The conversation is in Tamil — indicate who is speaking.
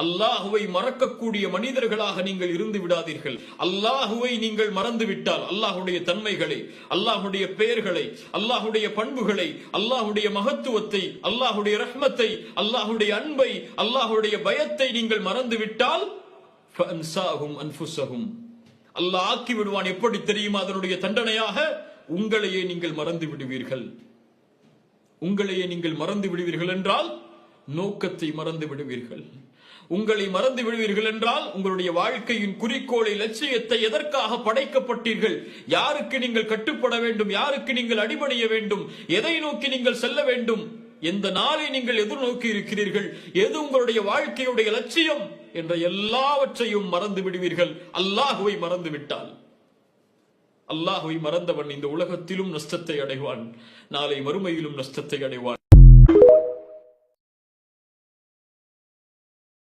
Speaker 1: அல்லாஹுவை மறக்கக்கூடிய மனிதர்களாக நீங்கள் இருந்து விடாதீர்கள். அல்லாஹுவை நீங்கள் மறந்துவிட்டால் அல்லாஹுடைய தன்மைகளை, அல்லாஹுடைய பெயர்களை, அல்லாஹுடைய பண்புகளை, அல்லாஹுடைய மகத்துவத்தை, அல்லாஹுடைய ரஹ்மத்தை, அல்லாஹுடைய அன்பை, அல்லாஹுடைய பயத்தை நீங்கள் மறந்துவிட்டால் அல்லாஹ் ஆக்கி விடுவான். எப்படி தெரியுமா அதனுடைய தண்டனையாக? உங்களையே நீங்கள் மறந்து விடுவீர்கள். உங்களையே நீங்கள் மறந்து விடுவீர்கள் என்றால் நோக்கத்தை மறந்து விடுவீர்கள். உங்களை மறந்து விடுவீர்கள் என்றால் உங்களுடைய வாழ்க்கையின் குறிக்கோளை, லட்சியத்தை, எதற்காக படைக்கப்பட்டீர்கள், யாருக்கு நீங்கள் கட்டுப்பட வேண்டும், யாருக்கு நீங்கள் அடிபணிய வேண்டும், எதை நோக்கி நீங்கள் செல்ல வேண்டும், எந்த நாளை நீங்கள் எதிர்நோக்கி இருக்கிறீர்கள், எது உங்களுடைய வாழ்க்கையுடைய லட்சியம் என்ற எல்லாவற்றையும் மறந்து விடுவீர்கள். அல்லாஹுவை மறந்து விட்டால். அல்லாஹுவை மறந்தவன் இந்த உலகத்திலும் நஷ்டத்தை அடைவான், நாளை மறுமையிலும் நஷ்டத்தை அடைவான்.